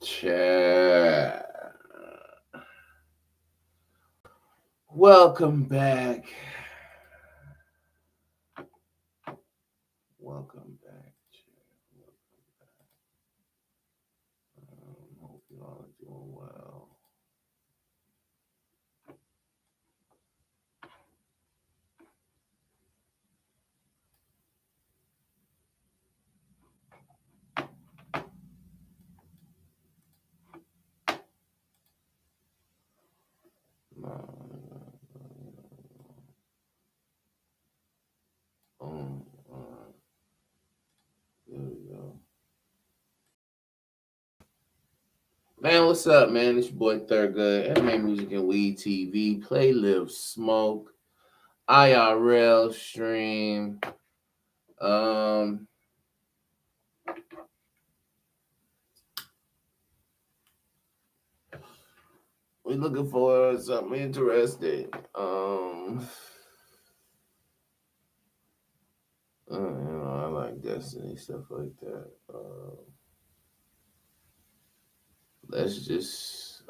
Chat. Welcome back. Welcome back, chat. Welcome back. Hope you all are doing well. Um, uh, there we go. Man, what's up, man? It's your boy Thurgood, anime music and weed TV, play, live, smoke, IRL stream. We're looking for something interesting. I like Destiny stuff like that. Let's just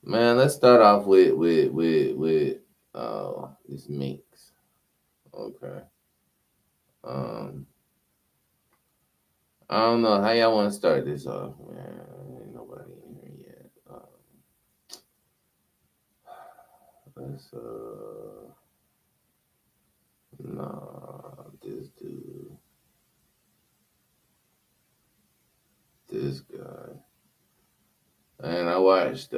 man, let's start off with this mix. Okay. I don't know how y'all want to start this off, man. Ain't nobody in here yet. Let's nah, this dude, this guy, and I watched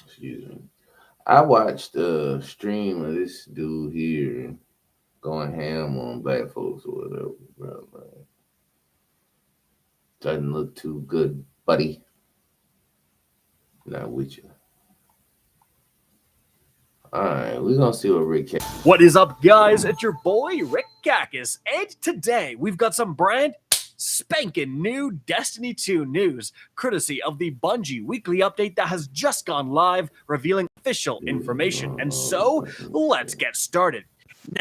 excuse me. I watched a stream of this dude here going ham on black folks or whatever, bro. Like, doesn't look too good, buddy. Not with you. All right, we're gonna see what Rick. What is up, guys? It's your boy Rick Kakis, and today we've got some brand spanking new Destiny 2 news, courtesy of the Bungie weekly update that has just gone live, revealing official information. And so, let's get started.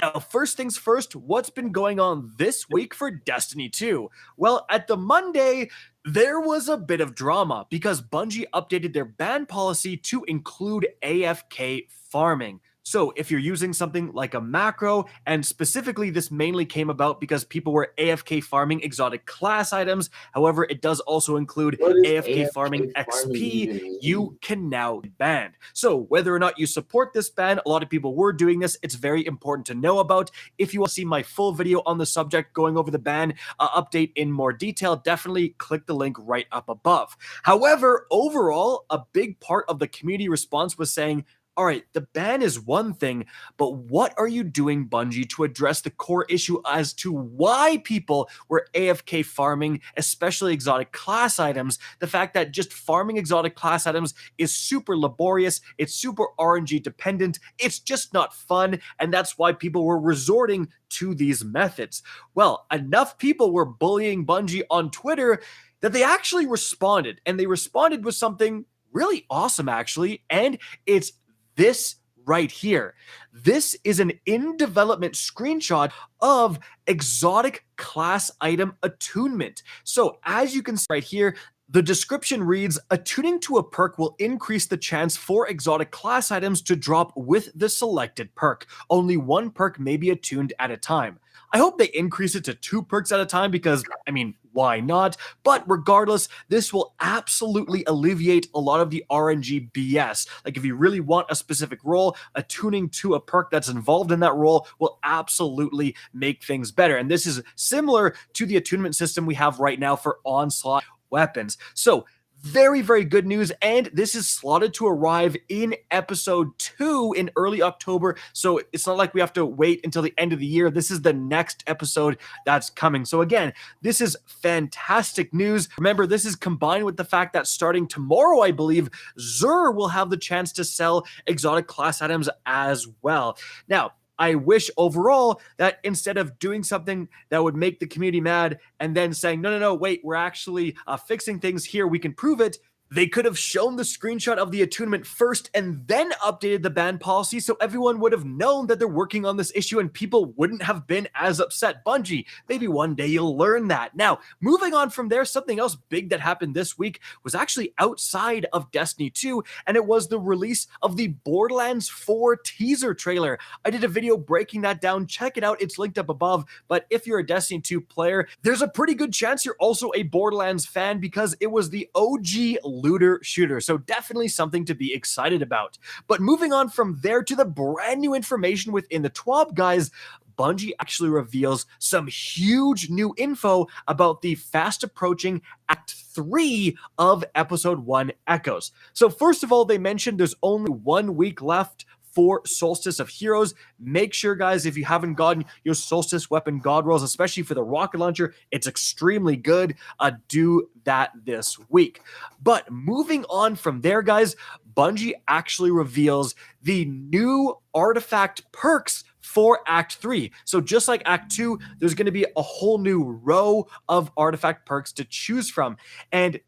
Now, first things first, what's been going on this week for Destiny 2? Well, at the Monday, there was a bit of drama because Bungie updated their ban policy to include AFK farming. So if you're using something like a macro, and specifically this mainly came about because people were AFK farming exotic class items, however, it does also include AFK farming XP, you can now be banned. So whether or not you support this ban, a lot of people were doing this, it's very important to know about. If you want to see my full video on the subject going over the ban update in more detail, definitely click the link right up above. However, overall, a big part of the community response was saying, all right, the ban is one thing, but what are you doing, Bungie, to address the core issue as to why people were AFK farming, especially exotic class items? The fact that just farming exotic class items is super laborious, it's super RNG dependent, it's just not fun, and that's why people were resorting to these methods. Well, enough people were bullying Bungie on Twitter that they actually responded, and they responded with something really awesome, actually, and it's this right here. This is an in-development screenshot of exotic class item attunement. So as you can see right here, the description reads, attuning to a perk will increase the chance for exotic class items to drop with the selected perk. Only one perk may be attuned at a time. I hope they increase it to 2 perks at a time because, I mean, why not? But regardless, this will absolutely alleviate a lot of the RNG BS. Like if you really want a specific role, attuning to a perk that's involved in that role will absolutely make things better. And this is similar to the attunement system we have right now for onslaught weapons. So very, very good news, and this is slotted to arrive in episode 2 in early October, so it's not like we have to wait until the end of the year. This is the next episode that's coming. So again, this is fantastic news. Remember, this is combined with the fact that starting tomorrow, I believe, Xur will have the chance to sell exotic class items as well. Now, I wish overall that instead of doing something that would make the community mad and then saying, no, wait, we're actually fixing things here, we can prove it, They could have shown the screenshot of the attunement first and then updated the ban policy so everyone would have known that they're working on this issue and people wouldn't have been as upset. Bungie, maybe one day you'll learn that. Now, moving on from there, something else big that happened this week was actually outside of Destiny 2, and it was the release of the Borderlands 4 teaser trailer. I did a video breaking that down. Check it out. It's linked up above. But if you're a Destiny 2 player, there's a pretty good chance you're also a Borderlands fan because it was the OG looter shooter. So definitely something to be excited about. But moving on from there to the brand new information within the TWAB, guys, Bungie actually reveals some huge new info about the fast approaching Act 3 of Episode 1 Echoes. So first of all, they mentioned there's only 1 week left for Solstice of Heroes. Make sure, guys, if you haven't gotten your Solstice weapon god rolls, especially for the rocket launcher, it's extremely good. Do that this week. But moving on from there, guys, Bungie actually reveals the new artifact perks for Act 3. So just like Act 2, there's going to be a whole new row of artifact perks to choose from. And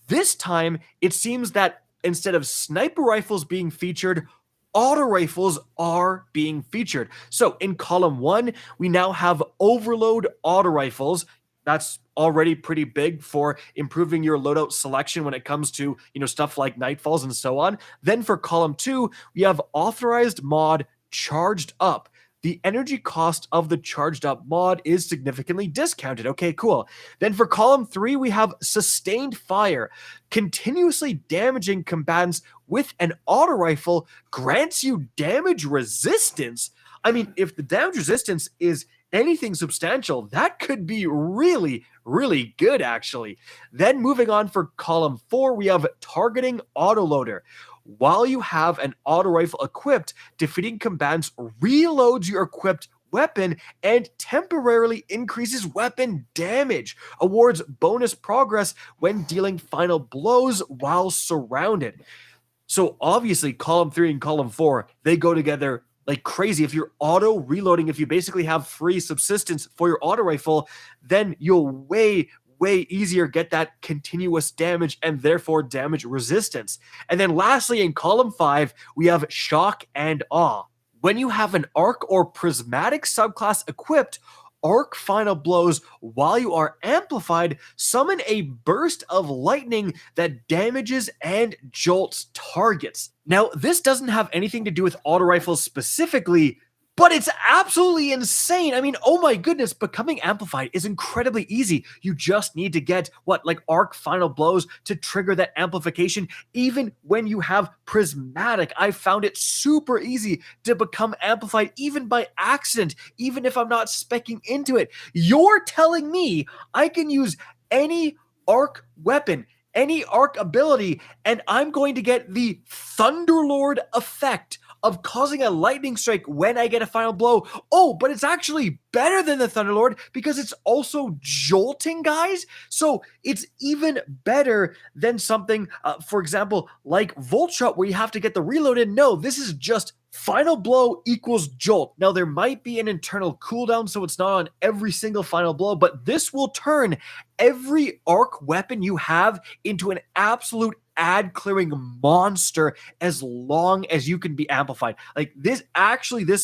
this time, it seems that instead of sniper rifles being featured, auto rifles are being featured. So in column 1, we now have overload auto rifles. That's already pretty big for improving your loadout selection when it comes to, stuff like Nightfalls and so on. Then for column 2, we have authorized mod charged up. The energy cost of the charged up mod is significantly discounted. Okay, cool. Then for column 3, we have sustained fire. Continuously damaging combatants with an auto rifle grants you damage resistance. I mean, if the damage resistance is anything substantial, that could be really, really good, actually. Then moving on for column 4, we have targeting autoloader. While you have an auto rifle equipped, defeating combatants reloads your equipped weapon and temporarily increases weapon damage. Awards bonus progress when dealing final blows while surrounded. So obviously, column 3 and column 4, they go together like crazy. If you're auto reloading, if you basically have free subsistence for your auto rifle, then you'll way easier get that continuous damage and therefore damage resistance. And then lastly, in column 5, we have shock and awe. When you have an arc or prismatic subclass equipped, arc final blows while you are amplified summon a burst of lightning that damages and jolts targets. Now, this doesn't have anything to do with auto rifles specifically, but it's absolutely insane. I mean, oh my goodness, becoming amplified is incredibly easy. You just need to get arc final blows to trigger that amplification. Even when you have prismatic, I found it super easy to become amplified even by accident, even if I'm not speccing into it. You're telling me I can use any arc weapon, any arc ability, and I'm going to get the Thunderlord effect of causing a lightning strike when I get a final blow. Oh, but it's actually better than the Thunderlord because it's also jolting, guys. So it's even better than something, for example, like Volt Shot, where you have to get the reload in. No, this is just final blow equals jolt. Now, there might be an internal cooldown, so it's not on every single final blow, but this will turn every arc weapon you have into an absolute ad clearing monster as long as you can be amplified. Like this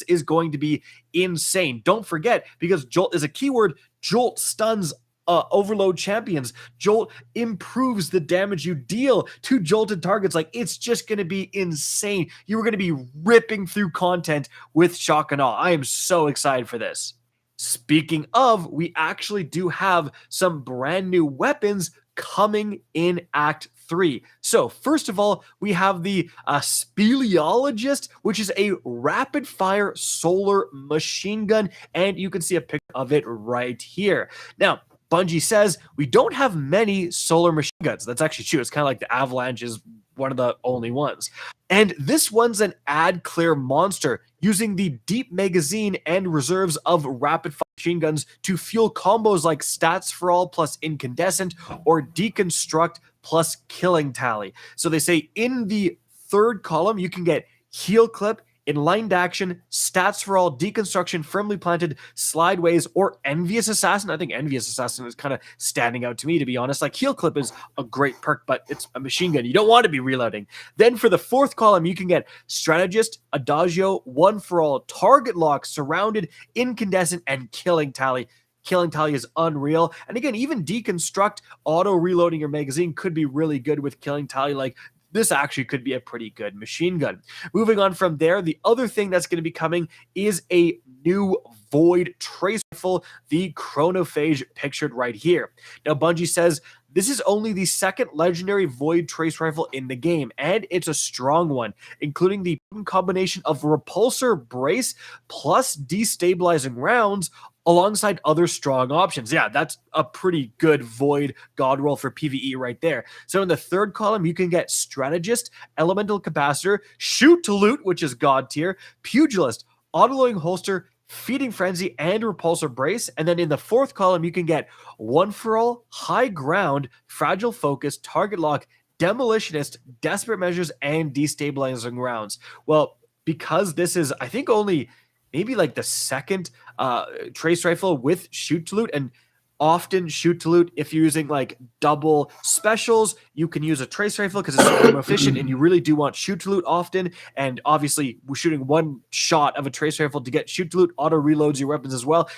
is going to be insane. Don't forget, because jolt is a keyword, jolt stuns overload champions. Jolt improves the damage you deal to jolted targets. Like, it's just going to be insane. You are going to be ripping through content with shock and awe. I am so excited for this. Speaking of, we actually do have some brand new weapons coming in Act 3. So first of all, we have the Speleologist, which is a rapid fire solar machine gun, and you can see a picture of it right here. Now, Bungie says we don't have many solar machine guns. That's actually true. It's kind of like the Avalanche is one of the only ones. And this one's an ad clear monster using the deep magazine and reserves of rapid fire machine guns to fuel combos like stats for all plus incandescent or deconstruct plus killing tally. So they say in the third column, you can get heal clip, Enlightened Action, Stats for All, Deconstruction, Firmly Planted, Slideways, or Envious Assassin. I think Envious Assassin is kind of standing out to me, to be honest. Like, Heel Clip is a great perk, but it's a machine gun. You don't want to be reloading. Then for the fourth column, you can get Strategist, Adagio, One for All, Target Lock, Surrounded, Incandescent, and Killing Tally. Killing Tally is unreal. And again, even Deconstruct, auto reloading your magazine could be really good with Killing Tally. Like, this actually could be a pretty good machine gun. Moving on from there, the other thing that's going to be coming is a new Void trace rifle, the Chronophage, pictured right here. Now, Bungie says this is only the second legendary Void trace rifle in the game, and it's a strong one, including the combination of repulsor brace plus destabilizing rounds alongside other strong options. Yeah, that's a pretty good Void god roll for PvE right there. So in the third column, you can get Strategist, Elemental Capacitor, Shoot to Loot, which is god tier, Pugilist, Autoloading Holster, Feeding Frenzy, and Repulsor Brace. And then in the fourth column, you can get One for All, High Ground, Fragile Focus, Target Lock, Demolitionist, Desperate Measures, and Destabilizing Rounds. Well, because this is, I think, only maybe like the second trace rifle with Shoot to Loot, and often Shoot to Loot, if you're using like double specials, you can use a trace rifle because it's more efficient, and you really do want Shoot to Loot often. And obviously, we're shooting one shot of a trace rifle to get Shoot to Loot, auto reloads your weapons as well.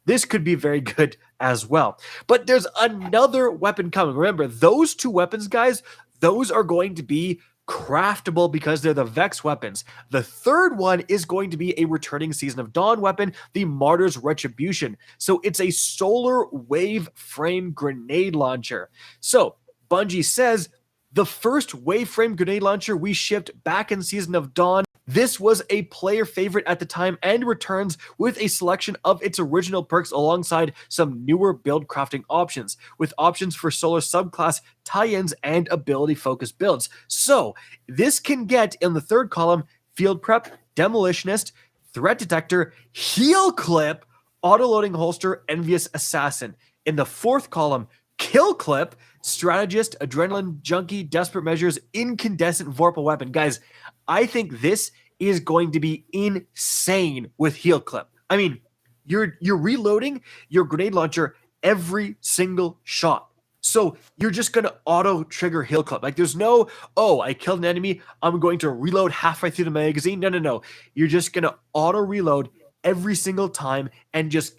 This could be very good as well. But there's another weapon coming. Remember, those two weapons, guys, those are going to be craftable because they're the Vex weapons. The third one is going to be a returning Season of Dawn weapon, the Martyr's Retribution. So it's a solar wave frame grenade launcher. So Bungie says the first wave frame grenade launcher we shipped back in Season of Dawn, this was a player favorite at the time and returns with a selection of its original perks alongside some newer build crafting options, with options for solar subclass tie-ins and ability-focused builds. So this can get, in the third column, Field Prep, Demolitionist, Threat Detector, Heel Clip, Autoloading Holster, Envious Assassin. In the fourth column, Kill Clip, Strategist, Adrenaline Junkie, Desperate Measures, Incandescent Vorpal Weapon. Guys, I think this is going to be insane with Heel Clip. I mean, you're reloading your grenade launcher every single shot. So you're just going to auto trigger Heel Clip. Like, there's no, oh, I killed an enemy, I'm going to reload halfway through the magazine. No. You're just going to auto reload every single time and just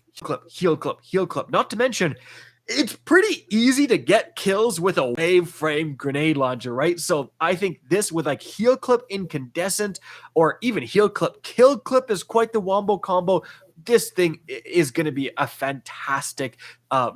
Heel Clip, Heel Clip. Not to mention, it's pretty easy to get kills with a wave frame grenade launcher, right? So I think this with like Heel Clip Incandescent or even Heel Clip Kill Clip is quite the wombo combo. This thing is going to be a fantastic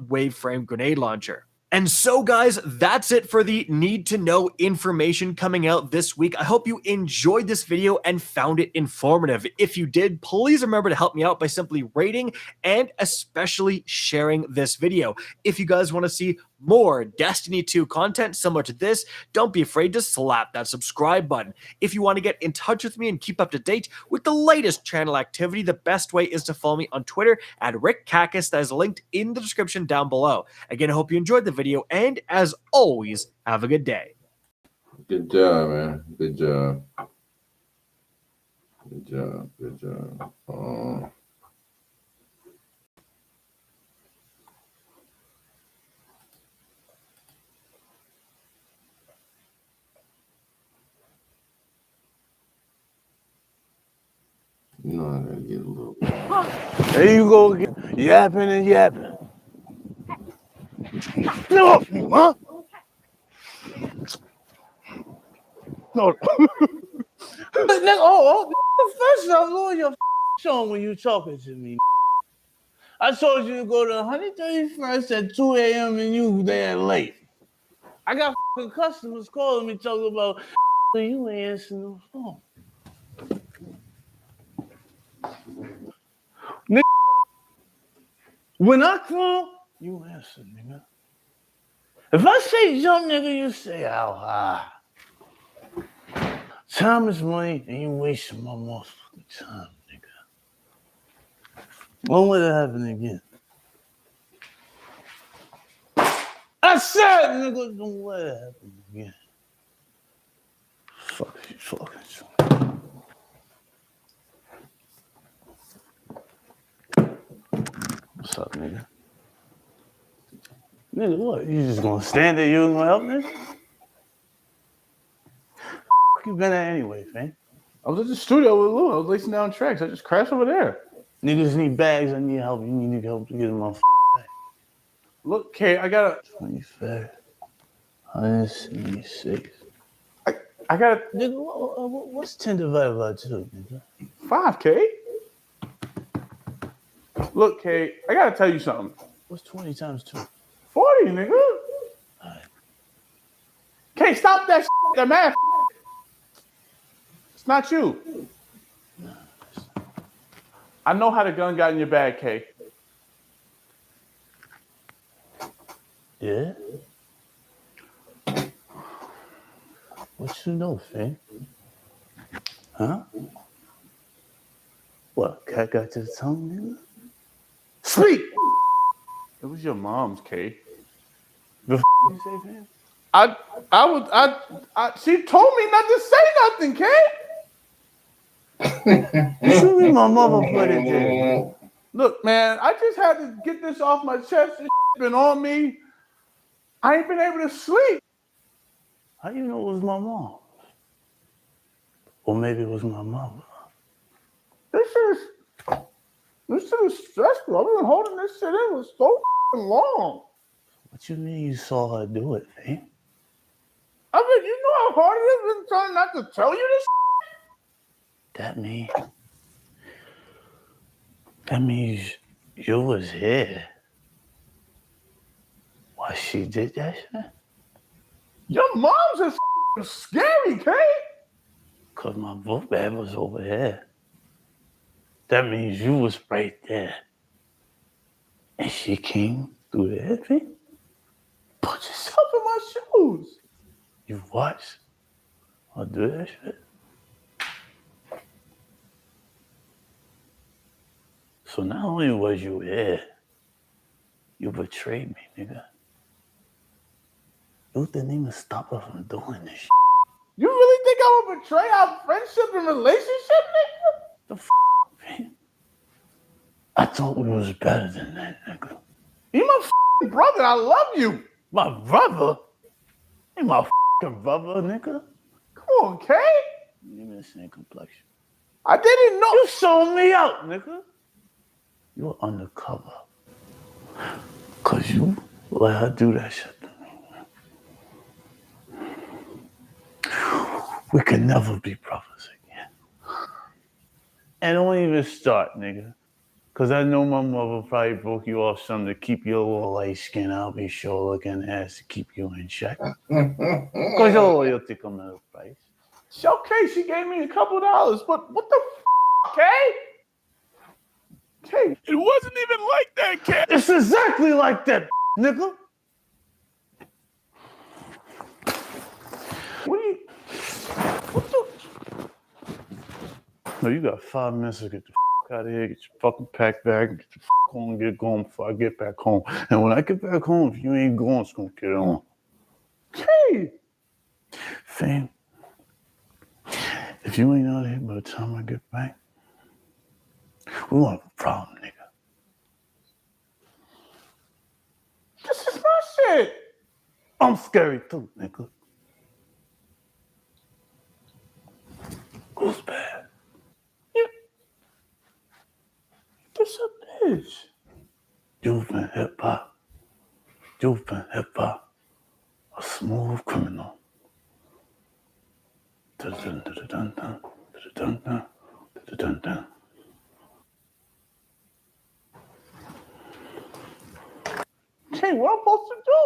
wave frame grenade launcher. And so, guys, that's it for the need to know information coming out this week. I hope you enjoyed this video and found it informative. If you did, please remember to help me out by simply rating and especially sharing this video. If you guys want to see more Destiny 2 content similar to this, don't be afraid to slap that subscribe button. If you want to get in touch with me and keep up to date with the latest channel activity, the best way is to follow me on Twitter at RickCacus. That is linked in the description down below. Again, I hope you enjoyed the video, and as always, have a good day. Good job, man. Good job. Good job. Good job. You know, I gotta get a little. There you go again, yapping and yapping. No, huh? No. First off, lower your tone when you talking to me. I told you to go to 131st at 2 a.m. and you there late. I got customers calling me talking about you ain't answering the phone. Nigga, when I call, you answer, nigga. If I say jump, nigga, you say how high. Time is money, and you wasting my motherfucking time, nigga. Don't let it happen again. I said, nigga, don't let it happen again. Fuck you talking to. What's up, nigga? Nigga, what? You just gonna stand there? You ain't gonna help me? You been at anyway, fam? I was at the studio with Lou. I was lacing down tracks. I just crashed over there. Niggas need bags. I need help. You need help to get them off. Look, K, I gotta. 25, 176. I gotta. Nigga, what's 10 divided by 2, nigga? 5, K. Look, K, I gotta tell you something. What's 20 times 2? 40, nigga. Right. K, stop that that math. It's not you. I know how the gun got in your bag, K. Yeah? What you know, fam? Huh? What, cat got your tongue, nigga? Speak! It was your mom's, K. The you say, fam? She told me not to say nothing, K. You mean my mother put it there? Look, man, I just had to get this off my chest. This been on me. I ain't been able to sleep. How you know it was my mom? Or maybe it was my mother. This shit is stressful. I've been holding this shit in for so long. What you mean you saw her do it, fam? I mean, you know how hard it is been trying not to tell you this? That means you was here. Why she did that shit? Your mom's is scary, K. Cause my book bag was over here. That means you was right there. And she came through the head. Put yourself in my shoes. You watched her do that shit? So not only was you here, you betrayed me, nigga. You didn't even stop her from doing this shit. You really think I would betray our friendship and relationship, nigga? The man? I thought we was better than that, nigga. You my brother. I love you. My brother? Ain't my brother, nigga. Come on, K. You even the same complexion. I didn't know. You sold me out, nigga. You were undercover. Cause you let her do that shit to me. We could never be brothers again. And don't even start, nigga. Cause I know my mother probably broke you off something to keep your little light skin. I'll be sure looking ass to keep you in check. Cause your loyalty come at a price. It's okay, she gave me a couple dollars, but what the K? K, it wasn't even like that, K. It's exactly like that, nigga. What the? No, you got 5 minutes to get the out of here, get your fucking pack bag, and get the on and get going before I get back home. And when I get back home, if you ain't going, it's gonna get on. K. Fam, if you ain't out here by the time I get back, we won't have a problem, nigga. This is my shit. I'm scary too, nigga. Who's bad? This a bitch. You've been hip-hop. You've been hip-hop. A smooth criminal. Dun-dun-dun-dun-dun. Dun-dun-dun. Dun-dun-dun. K, what I'm supposed to do?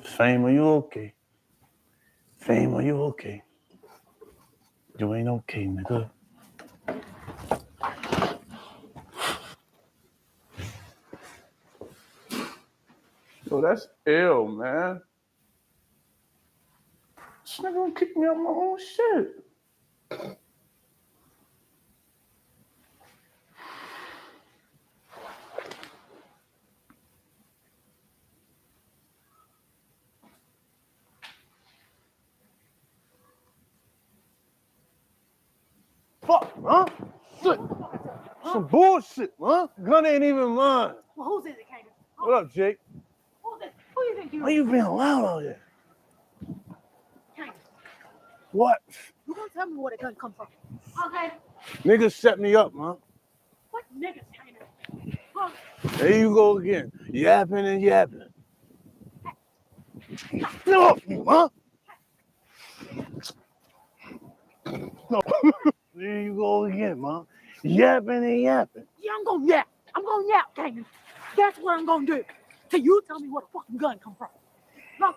Fame, are you okay? Fame, are you okay? You ain't okay, nigga. Yo, that's ill, man. This nigga gonna kick me out my own shit. Fuck, huh? Shit. Some bullshit, man. Gun ain't even mine. Well, whose is it, Kanan? What up, Jake? Who's it? Who you think you Why you being loud out here? Kanan, What? you gonna tell me where the gun come from? Okay. Niggas set me up, man. What niggas, Kanan? Huh? There you go again. Yapping and yapping. No, huh? No. There you go again, man. Yapping and yapping. Yeah, I'm gonna yap. I'm gonna yap, Kanan. That's what I'm gonna do. Till you tell me where the fucking gun come from. No.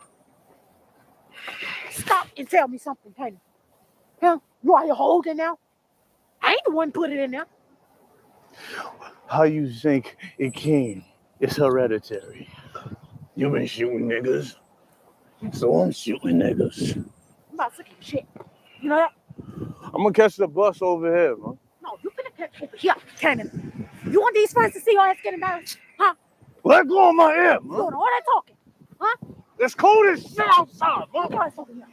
Stop and tell me something, Kanan. Huh? You are you holding now? I ain't the one put it in there. How you think it came? It's hereditary. You been shooting niggas, so I'm shooting niggas. I'm about sick of your shit. You know that? I'm gonna catch the bus over here, man. No, you finna catch over here, Kanan. You want these friends to see your ass get embarrassed? Huh? Let go of my ear, You man. doing all that talking? Huh? It's cold as shit outside, Bring man. your ass over here.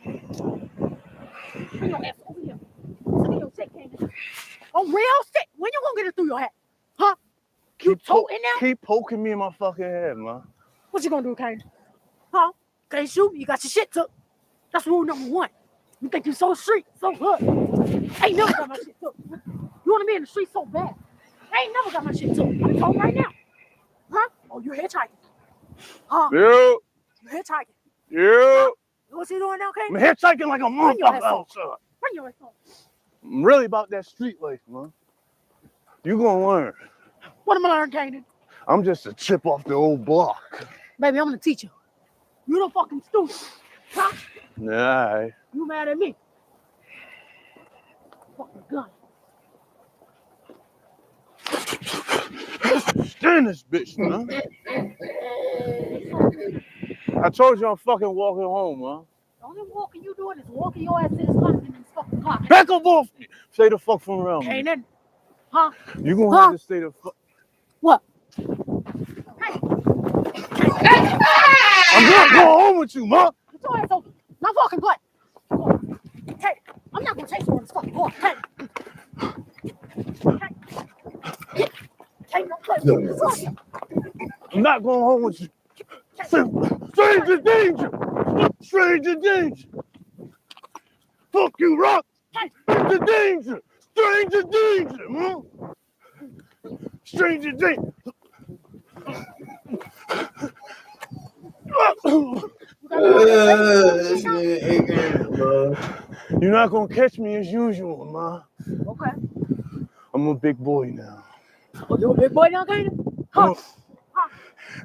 Bring your ass over here. Look at your shit, Kanan. On real shit, when you gonna get it through your head? Huh? You toting now? Keep poking me in my fucking head, man. What you gonna do, Kanan? Huh? Can't shoot, you got your shit took. That's rule number one. You think you so street, so hood. Ain't never got my shit took. You wanna be in the street so bad. I ain't never got my shit took. I'm talking right now. Huh? Oh, you hitchhiking. Huh? You, You hitchhiking. you. What's he doing now, I'm Kanan? hitchhiking like a Bring your motherfucker ass on. outside. Bring your ass on. I'm really about that street life, man. You gonna learn. What am I learning, Kanan? I'm just a chip off the old block. Baby, I'm gonna teach you. You the fucking student. Huh? Nah. You mad at me? Fucking gun. Stand this bitch, man. I told you I'm fucking walking home, man. The only walking you doing is walking your ass to this clock in this fucking clock. Back up off me. Stay the fuck from around me. Kanan. Huh? You gonna have to stay the fuck. What? I'm not going home with you, man. Get your ass over. Not fucking play. Hey, I'm not gonna chase you on this fucking car. Hey. Hey, no play. I'm not going home with you. Stranger danger! Stranger danger! Fuck you, Rock! Stranger danger! Stranger danger, man! Stranger danger! This nigga ignorant, bro. You're not gonna catch me as usual, man. Okay. I'm a big boy now. Oh, you a big boy now, Kanan? Huh?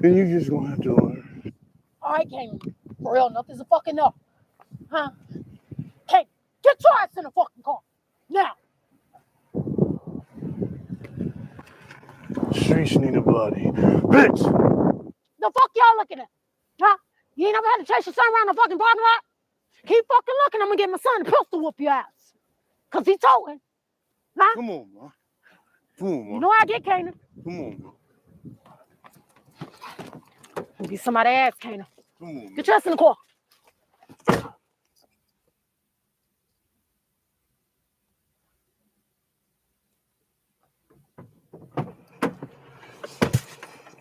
And you just gonna have to learn. All right, Kanan. For real, nothing's a fucking no. Huh? Kanan, get your ass in the fucking car. Now. Streets need a body. Bitch! The fuck y'all looking at? Huh? You ain't never had to chase your son around the fucking parking lot? Keep fucking looking, I'm gonna get my son to pistol whoop your ass. Cause he toting. Huh? Come on, man. Come on, man. You know how I get, Kanan. Come on, man. Get somebody ass, Kanan. Come on, man. Get your ass in the car.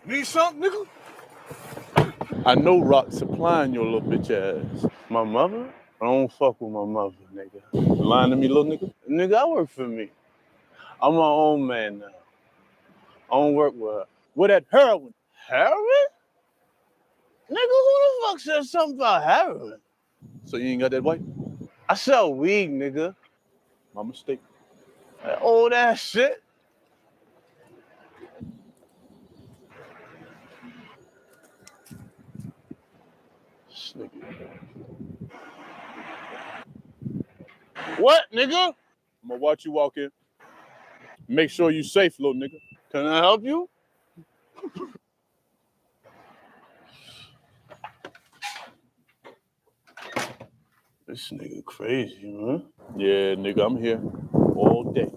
Need something, nigga? I know Rock supplying your little bitch ass. My mother? I don't fuck with my mother, nigga. You lying to me, little nigga? Nigga, I work for me. I'm my own man now. I don't work with her. With that heroin. Heroin? Nigga, who the fuck said something about heroin? So you ain't got that white? I sell weed, nigga. My mistake. That old ass shit. This nigga. What, nigga? I'm gonna watch you walk in. Make sure you safe, little nigga. Can I help you? This nigga crazy, man. Yeah, nigga, I'm here all day.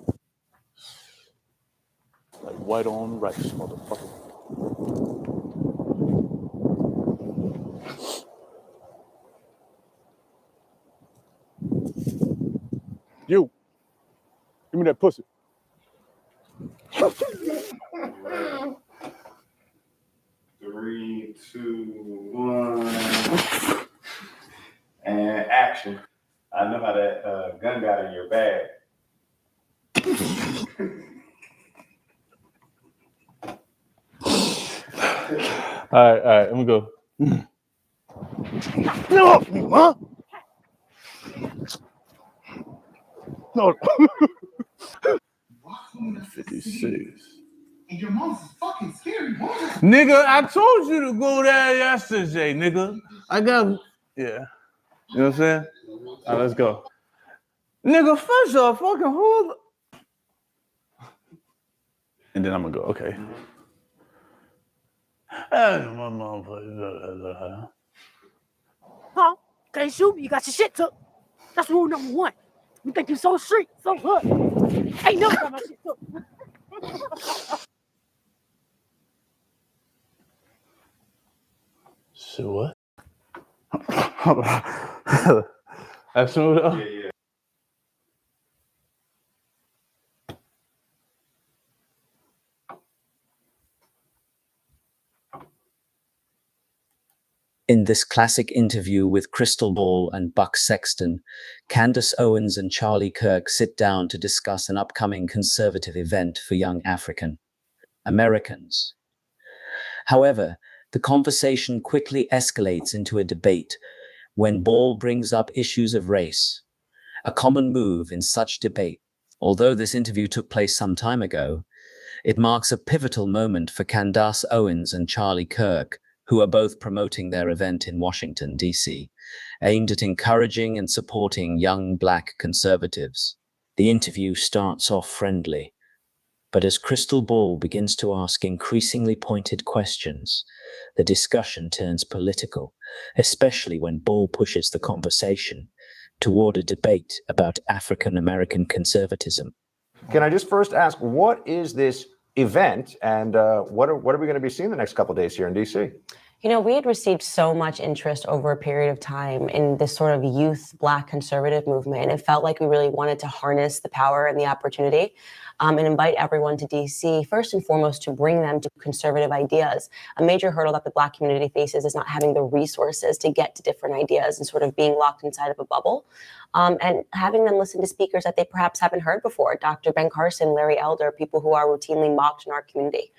Like white on rice, motherfucker. You, give me that pussy. 2, 1, and action. I know how that gun got in your bag. All right, let me go. No, huh? No. 56. And your mom's fucking scary, boy. Nigga, I told you to go there yesterday, nigga. I got, yeah. You know what I'm saying? All right, let's go. Nigga, first off, fucking hold. And then I'm gonna go, okay. My motherfucker. Huh? Can't shoot me, you got your shit took. That's rule number one. You think you so street, so hood. Ain't never got my shit took. So what? That's smooth up? Yeah. In this classic interview with Crystal Ball and Buck Sexton, Candace Owens and Charlie Kirk sit down to discuss an upcoming conservative event for young African Americans. However, the conversation quickly escalates into a debate when Ball brings up issues of race, a common move in such debate. Although this interview took place some time ago, it marks a pivotal moment for Candace Owens and Charlie Kirk, who are both promoting their event in Washington, D.C., aimed at encouraging and supporting young Black conservatives. The interview starts off friendly, but as Crystal Ball begins to ask increasingly pointed questions, the discussion turns political, especially when Ball pushes the conversation toward a debate about African American conservatism. Can I just first ask, what is this event, and what are we going to be seeing the next couple of days here in D.C.? You know, we had received so much interest over a period of time in this sort of youth Black conservative movement. And it felt like we really wanted to harness the power and the opportunity and invite everyone to DC, first and foremost, to bring them to conservative ideas. A major hurdle that the Black community faces is not having the resources to get to different ideas and sort of being locked inside of a bubble. And having them listen to speakers that they perhaps haven't heard before, Dr. Ben Carson, Larry Elder, people who are routinely mocked in our community.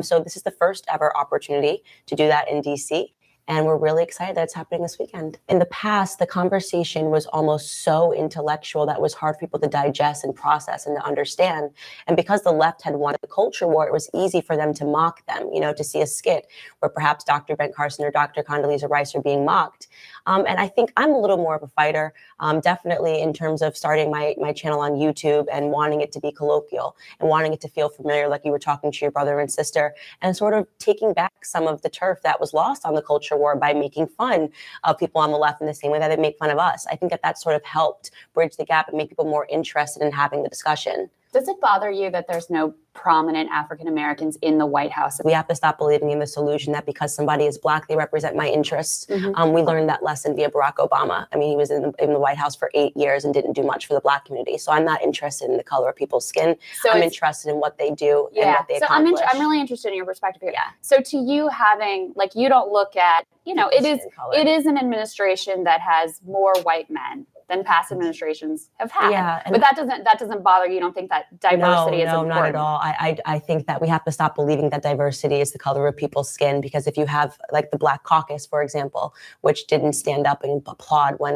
So this is the first ever opportunity to do that in DC. And we're really excited that it's happening this weekend. In the past, the conversation was almost so intellectual that it was hard for people to digest and process and to understand. And because the left had won the culture war, it was easy for them to mock them, you know, to see a skit where perhaps Dr. Ben Carson or Dr. Condoleezza Rice are being mocked. And I think I'm a little more of a fighter, definitely in terms of starting my channel on YouTube and wanting it to be colloquial and wanting it to feel familiar, like you were talking to your brother and sister, and sort of taking back some of the turf that was lost on the culture war by making fun of people on the left in the same way that they make fun of us. I think that sort of helped bridge the gap and make people more interested in having the discussion. Does it bother you that there's no prominent African Americans in the White House? We have to stop believing in the solution that because somebody is Black, they represent my interests. Mm-hmm. We learned that lesson via Barack Obama. I mean, he was in the White House for 8 years and didn't do much for the Black community. So I'm not interested in the color of people's skin. So I'm interested in what they do and what they accomplish. I'm really interested in your perspective here. Yeah. So to you having, like, you don't look at, you know, it is an administration that has more white men than past administrations have had. Yeah, but that doesn't bother you. You don't think that diversity is important? No, not at all. I think that we have to stop believing that diversity is the color of people's skin, because if you have like the Black Caucus, for example, which didn't stand up and applaud when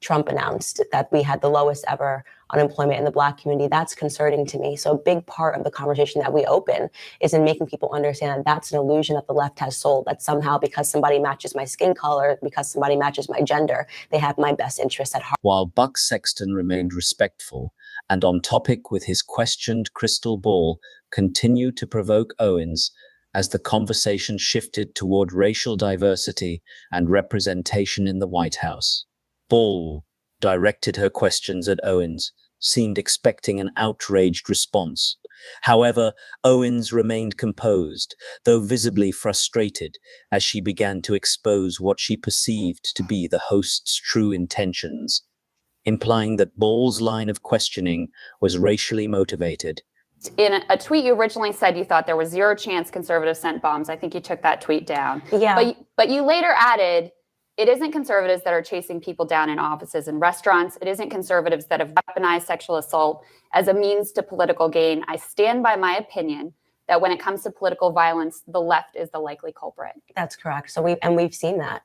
Trump announced that we had the lowest ever unemployment in the Black community, that's concerning to me. So a big part of the conversation that we open is in making people understand that that's an illusion that the left has sold, that somehow because somebody matches my skin color, because somebody matches my gender, they have my best interests at heart. While Buck Sexton remained respectful and on topic with his questioned Crystal Ball, continued to provoke Owens as the conversation shifted toward racial diversity and representation in the White House. Ball directed her questions at Owens, seemed expecting an outraged response. However, Owens remained composed, though visibly frustrated, as she began to expose what she perceived to be the host's true intentions, implying that Ball's line of questioning was racially motivated in a tweet you originally said you thought there was 0 chance conservatives sent bombs. I think you took that tweet down. Yeah. But you later added, it isn't conservatives that are chasing people down in offices and restaurants. It isn't conservatives that have weaponized sexual assault as a means to political gain. I stand by my opinion that when it comes to political violence, the left is the likely culprit. That's correct. So we've seen that.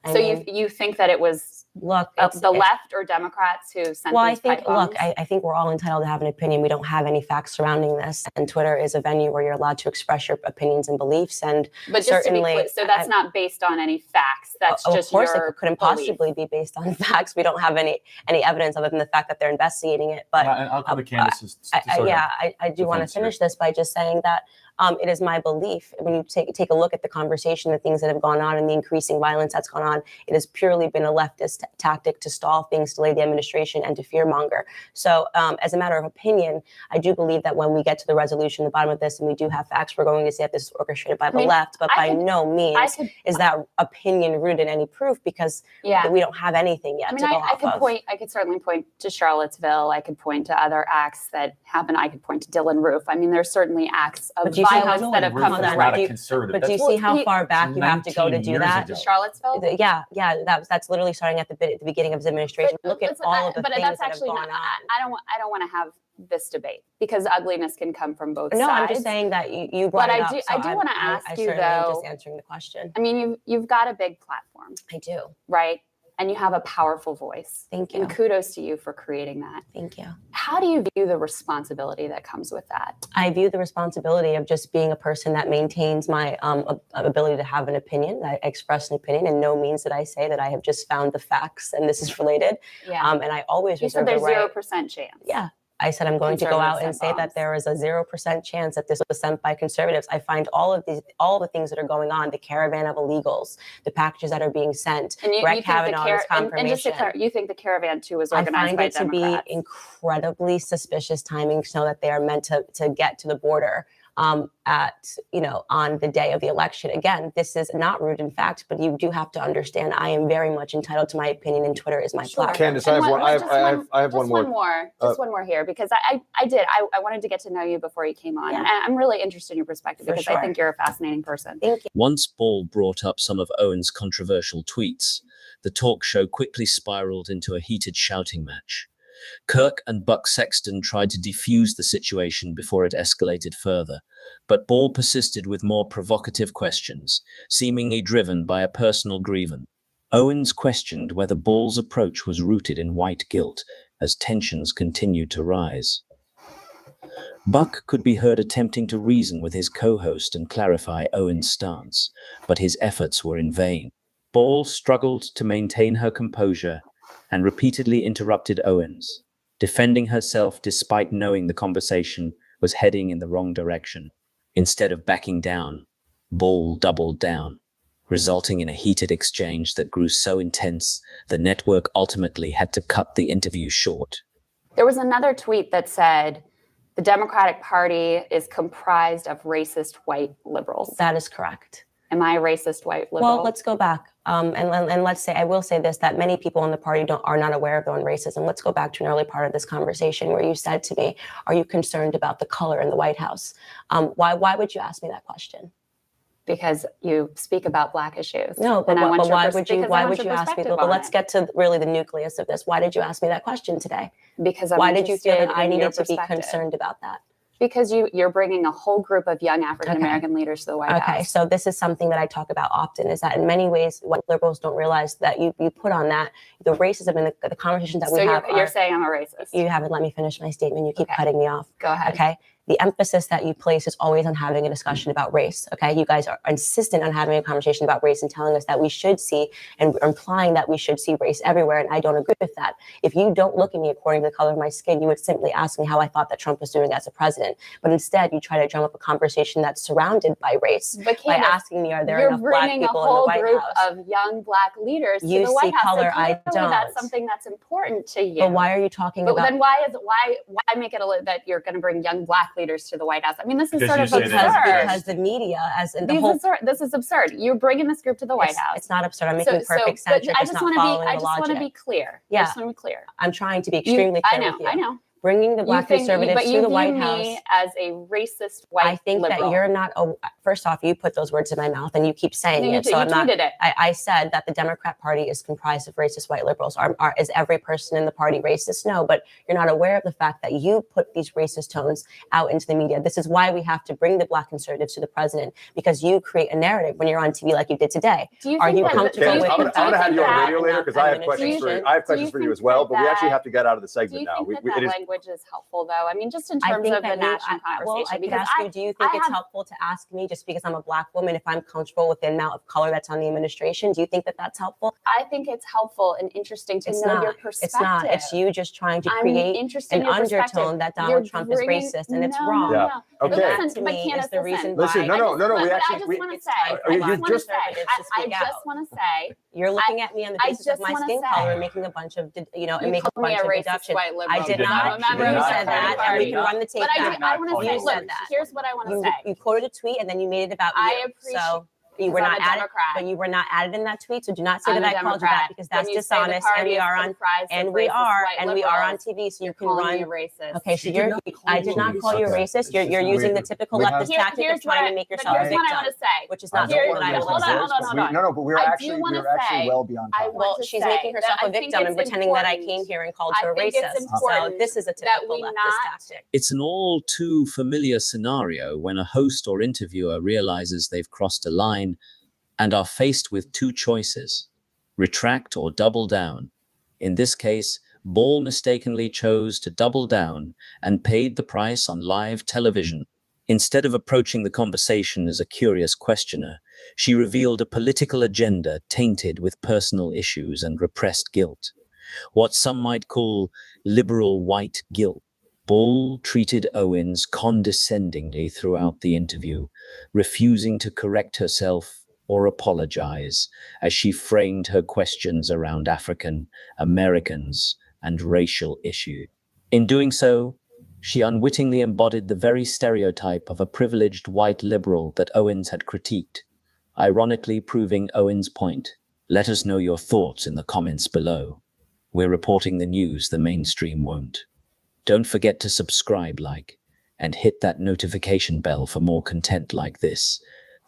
You think that it was the left or Democrats who sent these pipe bombs? I think we're all entitled to have an opinion. We don't have any facts surrounding this, and Twitter is a venue where you're allowed to express your opinions and beliefs. And but just to be clear, so that's not based on any facts. That's just of course your it couldn't belief. possibly be based on facts. We don't have any evidence other than the fact that they're investigating it. But I'll come to Candace. I do want to finish this by just saying that it is my belief, when you take a look at the conversation, the things that have gone on and the increasing violence that's gone on, it has purely been a leftist tactic to stall things, delay the administration, and to fearmonger. So as a matter of opinion, I do believe that when we get to the resolution, the bottom of this, and we do have facts, we're going to say that this is orchestrated by the left, but by no means is that opinion rooted in any proof, because we don't have anything yet to go off of. I could certainly point to Charlottesville. I could point to other acts that happen. I could point to Dylan Roof. I mean, there's certainly acts of violence that have come from But do you see how far back you have to go to do that? To Charlottesville? Yeah, that's literally starting at the beginning of his administration. Look at all of the things that have gone on. I don't want to have this debate, because ugliness can come from both sides. No, I'm just saying that you brought it up. But I do want to ask you, though. I'm just answering the question. I mean, you've got a big platform. I do. Right? And you have a powerful voice. Thank you. And kudos to you for creating that. Thank you. How do you view the responsibility that comes with that? I view the responsibility of just being a person that maintains my ability to have an opinion. I express an opinion, and no means that I say that I have just found the facts and this is related. Yeah. And I always reserve the right. You said there's 0% chance. Yeah. I said I'm going to go out and say that there is a 0% chance that this was sent by conservatives. I find all the things that are going on, the caravan of illegals, the packages that are being sent, Brett Kavanaugh's confirmation. And just to clarify, you think the caravan too was organized by Democrats? I find it to be incredibly suspicious timing, so that they are meant to get to the border on the day of the election. Again, this is not rooted in fact, but you do have to understand I am very much entitled to my opinion, and Twitter is my platform. Candace, I have one more. Just one more here, because I wanted to get to know you before you came on. And I'm really interested in your perspective, because I think you're a fascinating person. Thank you. Once Ball brought up some of Owen's controversial tweets, the talk show quickly spiraled into a heated shouting match. Kirk and Buck Sexton tried to defuse the situation before it escalated further, but Ball persisted with more provocative questions, seemingly driven by a personal grievance. Owens questioned whether Ball's approach was rooted in white guilt as tensions continued to rise. Buck could be heard attempting to reason with his co-host and clarify Owen's stance, but his efforts were in vain. Ball struggled to maintain her composure and repeatedly interrupted Owens, defending herself despite knowing the conversation was heading in the wrong direction. Instead of backing down, Ball doubled down, resulting in a heated exchange that grew so intense the network ultimately had to cut the interview short. There was another tweet that said, the Democratic Party is comprised of racist white liberals. That is correct. Am I a racist white liberal? Well, let's go back. And let's say, I will say this, that many people in the party are not aware of their own racism. Let's go back to an early part of this conversation where you said to me, are you concerned about the color in the White House? Why would you ask me that question? Because you speak about Black issues. No, but why would you ask me? But let's get to really the nucleus of this. Why did you ask me that question today? Because why did you feel that I needed to be concerned about that? Because you're bringing a whole group of young African-American leaders to the White House. Okay, so this is something that I talk about often, is that in many ways, what liberals don't realize that you put on that, the racism and the conversations that we have. So you're saying I'm a racist. You haven't let me finish my statement. You keep cutting me off. Go ahead. Okay. The emphasis that you place is always on having a discussion about race, okay? You guys are insistent on having a conversation about race and telling us that we should see, and implying that we should see race everywhere, and I don't agree with that. If you don't look at me according to the color of my skin, you would simply ask me how I thought that Trump was doing as a president. But instead, you try to drum up a conversation that's surrounded by race by asking me, are there enough Black people in the White House? You're bringing a whole group of young Black leaders to the White House. Color, so I don't. That's something that's important to you. But why are you talking about? Then why make it that you're going to bring young Black leaders to the White House? I mean, this is sort of absurd. Because the media, this is absurd. You're bringing this group to the White House. It's not absurd. I'm making perfect sense. I just want to be clear. Yeah. I just want to be clear. I'm trying to be extremely clear with you. I know. bringing the Black conservatives to the White House. Me as a racist white I think liberal. that you're not. First off, you put those words in my mouth, and you keep saying it. So I'm not. I said that the Democrat Party is comprised of racist white liberals. Is every person in the party racist? No, but you're not aware of the fact that you put these racist tones out into the media. This is why we have to bring the Black conservatives to the president, because you create a narrative when you're on TV like you did today. Are you comfortable with? I'm going to have you on radio later because I have questions for you. I have questions for you as well, but we actually have to get out of the segment now. Do you think that language is helpful, though? I mean, just in terms of the national conversation. Well, I could ask you, do you think it's helpful to ask me, just because I'm a Black woman, if I'm comfortable with the amount of color that's on the administration? Do you think that that's helpful? I think it's helpful and interesting to know your perspective. It's not. It's you just trying to create an undertone that Donald Trump is racist, and it's wrong. Yeah. Okay. That to me is the reason why. Listen, no. We actually. I just want to say. You're looking at me on the basis of my skin color and making a bunch of, and making a bunch of deductions. I did not. You said that, and we can run the tape back. I want to say, look, here's what I want to say. You quoted a tweet, and then you made it about you. I appreciate. So you were not added, but you were not added in that tweet. So do not say that I called you that, because that's dishonest. And we are on, and we are on TV. So you can run. Okay, so I did not call you a racist. You're using the typical leftist tactic of trying to make yourself a victim, which is not what I will accept. No, but we're actually well beyond time. Well, she's making herself a victim and pretending that I came here and called her a racist. So this is a typical leftist tactic. It's an all too familiar scenario when a host or interviewer realizes they've crossed a line and are faced with two choices: retract or double down. In this case, Ball mistakenly chose to double down and paid the price on live television. Instead of approaching the conversation as a curious questioner, she revealed a political agenda tainted with personal issues and repressed guilt. What some might call liberal white guilt. Ball treated Owens condescendingly throughout the interview, refusing to correct herself or apologize as she framed her questions around African Americans and racial issues. In doing so, she unwittingly embodied the very stereotype of a privileged white liberal that Owens had critiqued, ironically proving Owens' point. Let us know your thoughts in the comments below. We're reporting the news the mainstream won't. Don't forget to subscribe, like, and hit that notification bell for more content like this.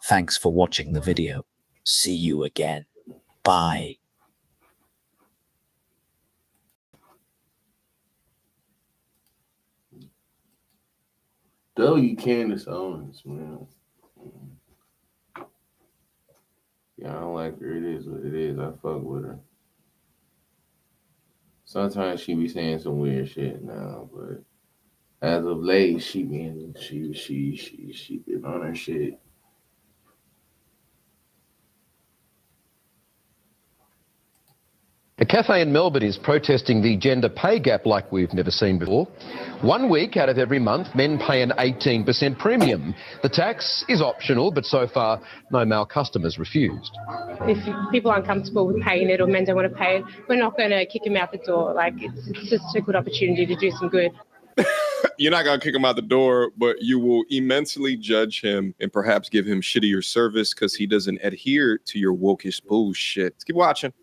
Thanks for watching the video. See you again. Bye. Candace Owens, man. Yeah, I don't like her. It is what it is. I fuck with her. Sometimes she be saying some weird shit now, but as of late, she been on her shit. A cafe in Melbourne is protesting the gender pay gap like we've never seen before. 1 week out of every month, men pay an 18% premium. The tax is optional, but so far, no male customers refused. If people aren't comfortable with paying it or men don't want to pay it, we're not going to kick them out the door. Like, it's just a good opportunity to do some good. You're not going to kick him out the door, but you will immensely judge him and perhaps give him shittier service because he doesn't adhere to your wokish bullshit. Let's keep watching.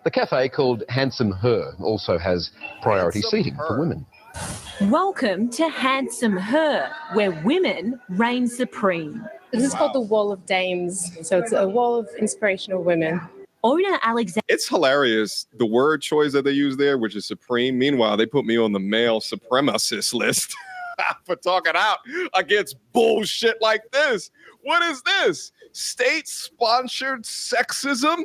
The cafe, called Handsome Her, also has priority seating for women. Welcome to Handsome Her, where women reign supreme. This is called the Wall of Dames, so it's a wall of inspirational women. Owner Alexander. It's hilarious, the word choice that they use there, which is supreme. Meanwhile, they put me on the male supremacist list for talking out against bullshit like this. What is this? State-sponsored sexism?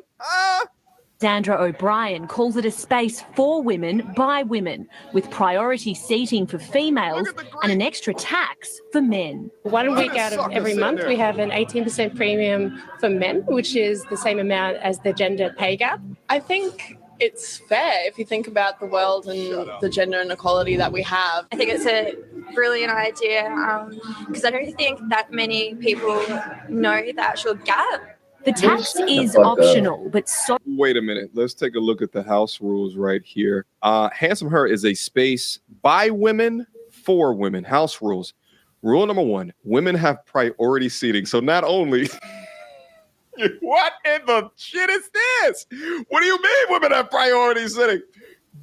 Sandra O'Brien calls it a space for women by women, with priority seating for females and an extra tax for men. 1 week out of every month, we have an 18% premium for men, which is the same amount as the gender pay gap. I think it's fair if you think about the world and the gender inequality that we have. I think it's a brilliant idea because I don't think that many people know the actual gap. The tax is optional, but so... Wait a minute. Let's take a look at the house rules right here. Handsome Her is a space by women, for women. House rules. Rule number 1, women have priority seating. So not only... What in the shit is this? What do you mean women have priority seating?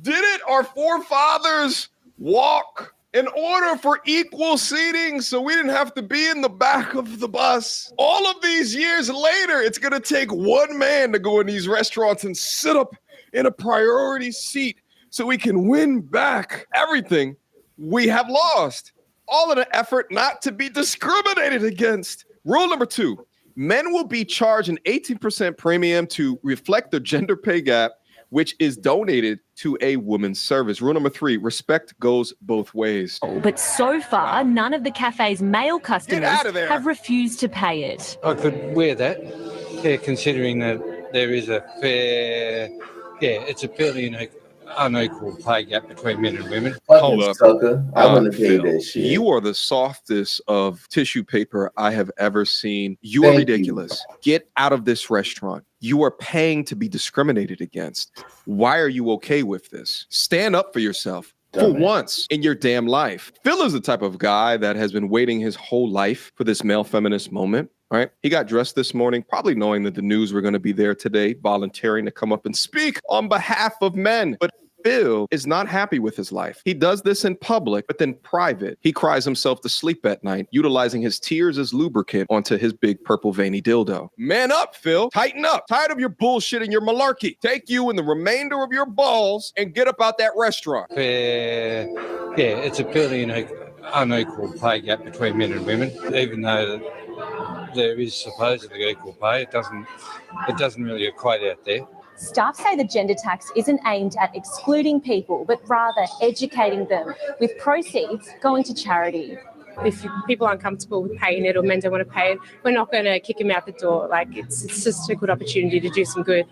Didn't our forefathers walk in order for equal seating so we didn't have to be in the back of the bus. All of these years later, it's going to take one man to go in these restaurants and sit up in a priority seat so we can win back everything we have lost. All in an effort not to be discriminated against. Rule number 2, men will be charged an 18% premium to reflect the gender pay gap, which is donated to a women's service. Rule number 3, respect goes both ways. But so far, none of the cafe's male customers have refused to pay it. I could wear that, considering that there is a fair, it's a fairly unequal pay gap between men and women. Hold up. Sucker. I wouldn't have paid Phil, that shit. You are the softest of tissue paper I have ever seen. You are ridiculous. Get out of this restaurant. You are paying to be discriminated against. Why are you okay with this? Stand up for yourself. For once in your damn life. Phil is the type of guy that has been waiting his whole life for this male feminist moment. Right? He got dressed this morning, probably knowing that the news were going to be there today, volunteering to come up and speak on behalf of men. But Phil is not happy with his life. He does this in public, but then private, he cries himself to sleep at night, utilizing his tears as lubricant onto his big purple veiny dildo. Man up, Phil. Tighten up. Tired of your bullshit and your malarkey. Take you and the remainder of your balls and get up out that restaurant. It's a fairly unequal pay gap between men and women, even though there is supposedly equal pay. It doesn't really equate out there. Staff say the gender tax isn't aimed at excluding people, but rather educating them, with proceeds going to charity. If people aren't comfortable with paying it or men don't want to pay it, we're not going to kick them out the door. Like, it's just a good opportunity to do some good.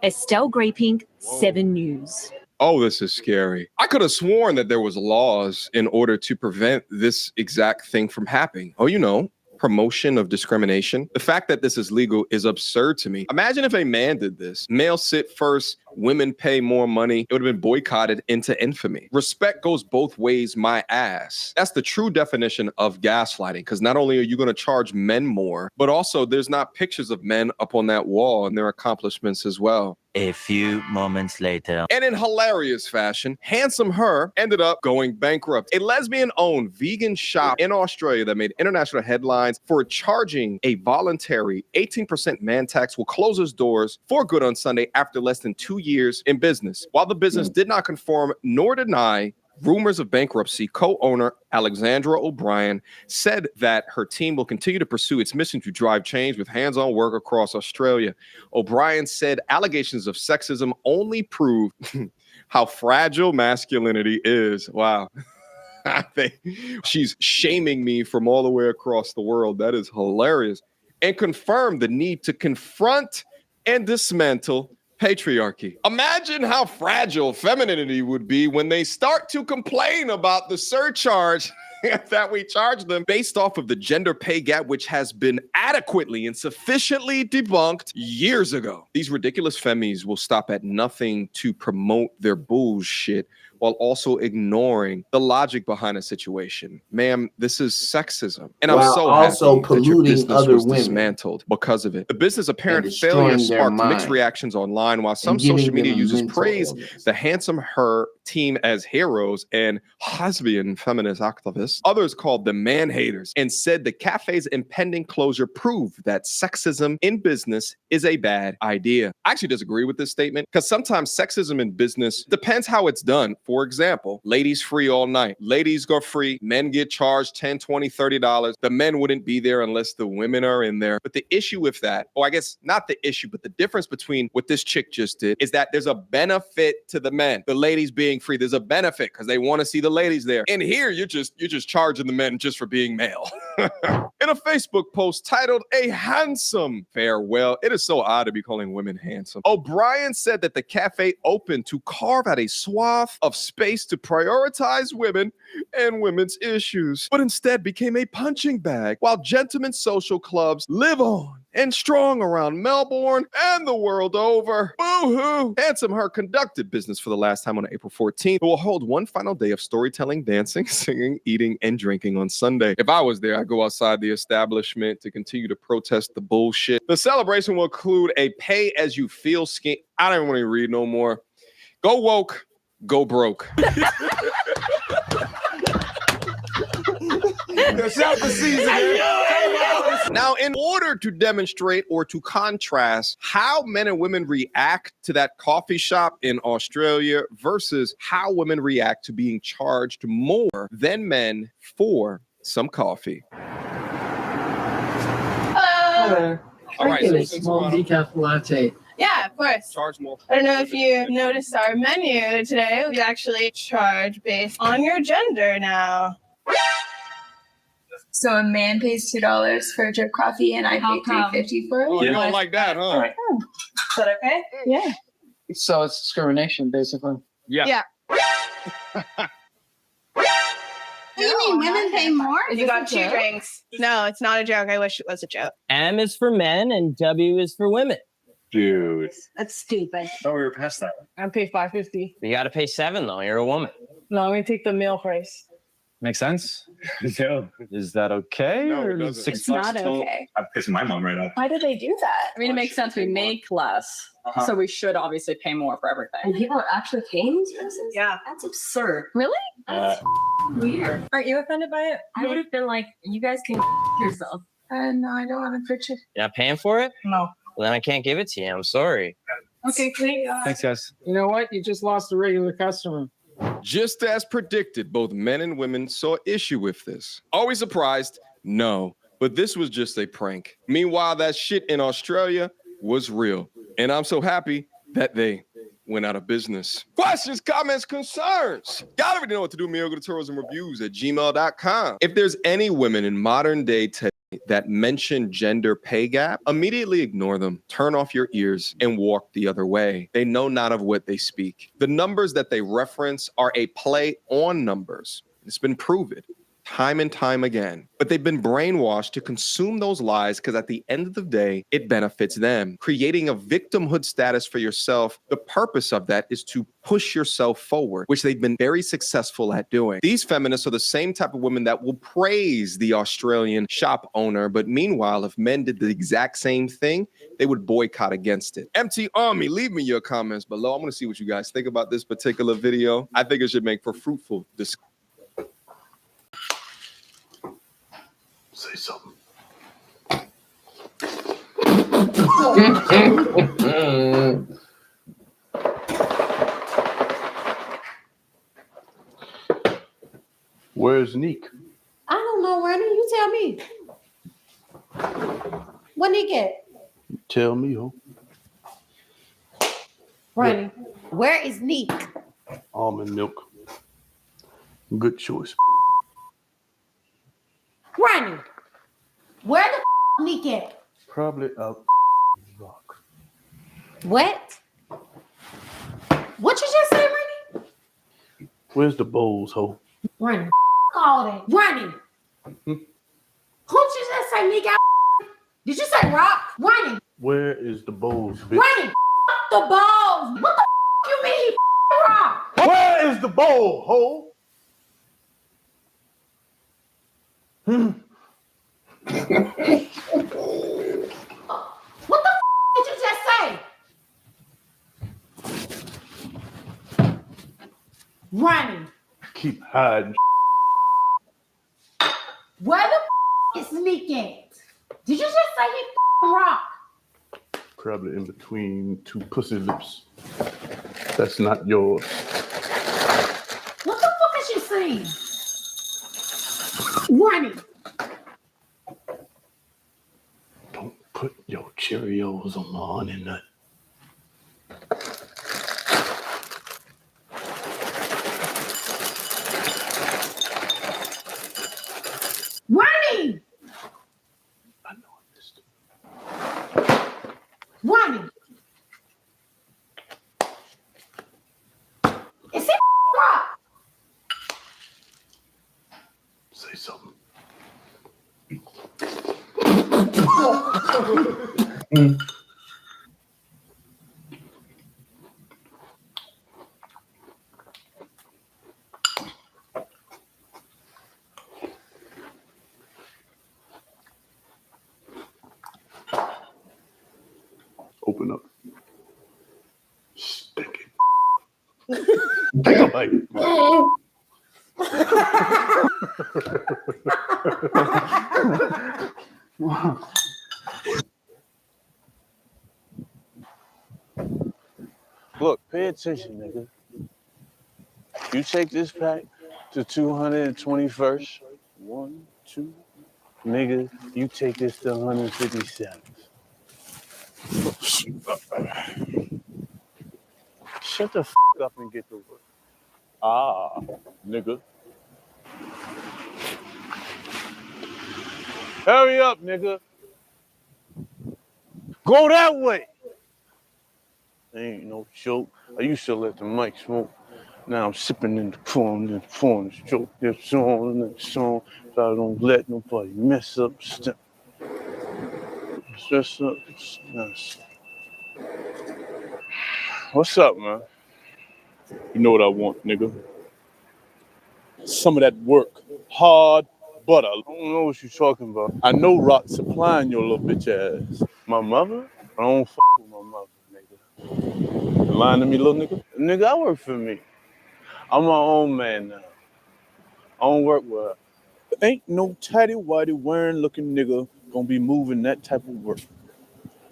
Estelle Greeping, 7 News. Oh, this is scary. I could have sworn that there was laws in order to prevent this exact thing from happening. Oh, you know, promotion of discrimination. The fact that this is legal is absurd to me. Imagine if a man did this. Males sit first, women pay more money. It would have been boycotted into infamy. Respect goes both ways, my ass. That's the true definition of gaslighting, because not only are you going to charge men more, but also there's not pictures of men up on that wall and their accomplishments as well. A few moments later. And in hilarious fashion, Handsome Her ended up going bankrupt. A lesbian-owned vegan shop in Australia that made international headlines for charging a voluntary 18% man tax will close its doors for good on Sunday after less than 2 years in business. While the business did not conform nor deny rumors of bankruptcy, co-owner Alexandra O'Brien said that her team will continue to pursue its mission to drive change with hands-on work across Australia. O'Brien said allegations of sexism only prove how fragile masculinity is. Wow. She's shaming me from all the way across the world. That is hilarious. And confirmed the need to confront and dismantle patriarchy. Imagine how fragile femininity would be when they start to complain about the surcharge that we charge them based off of the gender pay gap, which has been adequately and sufficiently debunked years ago. These ridiculous femmies will stop at nothing to promote their bullshit while also ignoring the logic behind a situation. Ma'am, this is sexism. And I'm so also happy that your polluting business other was women dismantled because of it. The business apparent destroying failure their sparked mixed mind reactions online, while some and giving social media them users mental praised illness. the Handsome Her team as heroes and lesbian feminist activists. Others called them man-haters and said the cafe's impending closure proved that sexism in business is a bad idea. I actually disagree with this statement because sometimes sexism in business depends how it's done. For example, ladies free all night. Ladies go free. Men get charged $10, $20, $30. The men wouldn't be there unless the women are in there. But the issue with that, or I guess not the issue, but the difference between what this chick just did is that there's a benefit to the men. The ladies being free, there's a benefit because they want to see the ladies there. And here, you're just charging the men just for being male. In a Facebook post titled "A Handsome Farewell," it is so odd to be calling women handsome, O'Brien said that the cafe opened to carve out a swath of space to prioritize women and women's issues, but instead became a punching bag while gentlemen's social clubs live on and strong around Melbourne and the world over. Boo-hoo! Handsome Her conducted business for the last time on April 14th, but will hold one final day of storytelling, dancing, singing, eating, and drinking on Sunday. If I was there, I'd go outside the establishment to continue to protest the bullshit. The celebration will include a pay-as-you-feel scheme. I don't even want to read no more. Go woke, go broke. Shout the season. Now, in order to demonstrate or to contrast how men and women react to that coffee shop in Australia versus how women react to being charged more than men for some coffee. Hello. All right, Can so a small decaf latte. Yeah, of course. Charge more. I don't know if you noticed our menu today. We actually charge based on your gender now. So a man pays $2 for a drip coffee, and I pay $3.50 for it. Oh, you don't like that, huh? Is that okay? Yeah. So it's discrimination, basically. Yeah. You mean women pay more? You got 2 drinks. No, it's not a joke. I wish it was a joke. M is for men and W is for women. Dude. That's stupid. Oh, we were past that. I pay $5.50. You got to pay $7 though. You're a woman. No, I'm gonna take the meal price. Makes sense. No. Is that okay? No, or it doesn't. $6 It's not till- okay. I'm pissing my mom right off. Why do they do that? I mean, it makes sense. We make less, so we should obviously pay more for everything. And people are actually paying these prices? Yeah. That's absurd. Really? Uh, Weird. Aren't you offended by it? I would have been like, you guys can yourself. No, I don't want to picture. You're not paying for it? No. Well, then I can't give it to you. I'm sorry. Okay, great. Thanks, guys. You know what? You just lost a regular customer. Just as predicted, both men and women saw issue with this. Are we surprised? No. But this was just a prank. Meanwhile, that shit in Australia was real. And I'm so happy that they went out of business. Questions, comments, concerns. Y'all already know what to do. Go to tourismreviews@gmail.com. If there's any women in modern day today that mention gender pay gap, immediately ignore them, turn off your ears, and walk the other way. They know not of what they speak. The numbers that they reference are a play on numbers. It's been proven time and time again. But they've been brainwashed to consume those lies because at the end of the day, it benefits them. Creating a victimhood status for yourself, the purpose of that is to push yourself forward, which they've been very successful at doing. These feminists are the same type of women that will praise the Australian shop owner, but meanwhile, if men did the exact same thing, they would boycott against it. MT Army, leave me your comments below. I want to see what you guys think about this particular video. I think it should make for fruitful discussion. Say something. Where's Neek? I don't know, Ronnie. You tell me. What Nick at? Tell me, ho. Ronnie, where is Neek? Almond milk. Good choice. Ronnie, where the Neek at? Probably up. Rock. What? What you just say, Ronnie? Where's the bowls, ho? Ronnie, all that. Ronnie. Who'd you just say, Neek? Did you say rock? Ronnie. Where is the bowls, bitch? Ronnie, the balls. What the you mean, rock? Where is the bowl, ho? What the did you just say? Ronnie, Keep hiding. where the is Neek at? Did you just say he rock? Probably in between two pussy lips. That's not yours. What the fuck is she saying? Ronnie, Don't put your Cheerios on the honey nut. Ronnie! Ronnie! Is he rock? Say something. Open up. Stinky. Take a bite. Look, pay attention, nigga. You take this pack to 221st. 1, 2. Nigga, you take this to 157. Shut the up and get to work. Ah, nigga. Hurry up, nigga. Go that way. Ain't no joke. I used to let the mic smoke. Now I'm sipping in the corn and pouring this joke, this song and that song, so I don't let nobody mess up the step. Stress up. Nice. What's up, man? You know what I want, nigga. Some of that work. Hard butter. I don't know what you're talking about. I know Rock supplying your little bitch ass. My mother? I don't fuck with my mother, nigga. You lying to me, little nigga? Nigga, I work for me. I'm my own man now. I don't work with her. Ain't no tatty whitey wearing looking nigga gonna be moving that type of work.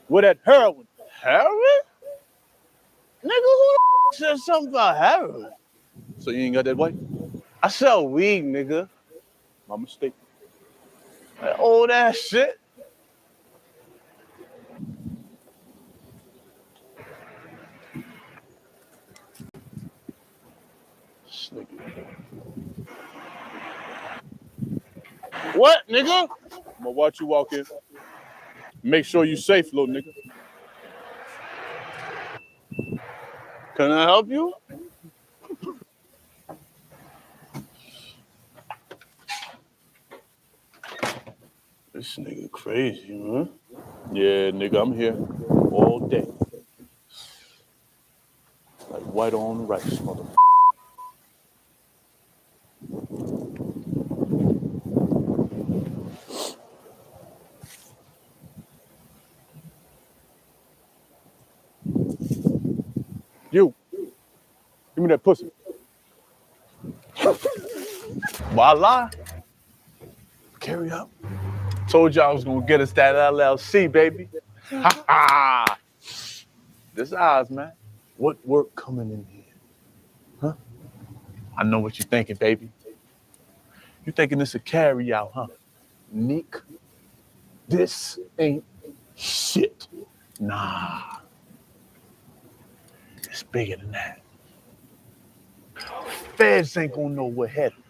With that heroin. Heroin? Nigga, who the said something about heroin? So you ain't got that white? I sell weed, nigga. My mistake. That old ass shit. This nigga. What, nigga? I'm gonna watch you walk in. Make sure you safe, little nigga. Can I help you? This nigga crazy, man. Yeah, nigga, I'm here all day. Like white on rice, motherfucker. You, give me that pussy. Voila. Carry up. Told you I was gonna get us that LLC, baby. Ha ha. This ours, man. What work coming in here? Huh? I know what you're thinking, baby. You thinking this a carry out, huh? Neek, this ain't shit. Nah. It's bigger than that. Feds ain't gonna know what happened.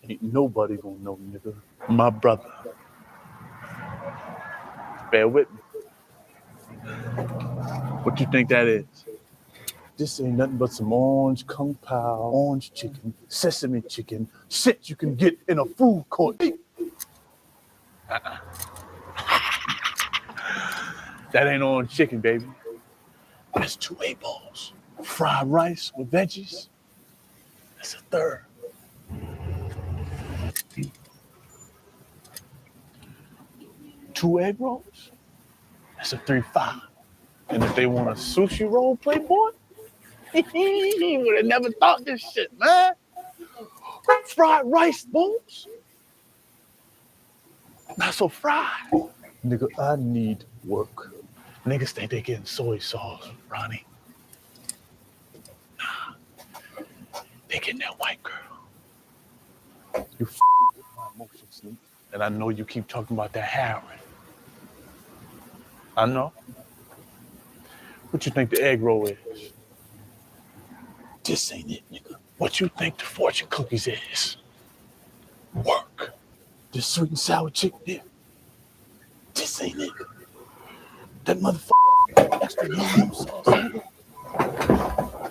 Ain't nobody gonna know, nigga. My brother. Bear with me. What you think that is? This ain't nothing but some orange kung pao, orange chicken, sesame chicken, shit you can get in a food court. That ain't orange chicken, baby. That's 2 A-balls. Fried rice with veggies. That's a third. Two egg rolls. That's a 3-5. And if they want a sushi roll, Playboy, he would have never thought this shit, man. Fried rice balls. Not so fried. Nigga, I need work. Niggas think they getting soy sauce, Ronnie. Nah. They getting that white girl. You with my emotions, Sneak. And I know you keep talking about that heroin. I know. What you think the egg roll is? This ain't it, nigga. What you think the fortune cookies is? Work. This sweet and sour chick there. This ain't it. That motherfucker extra yum sauce, nigga.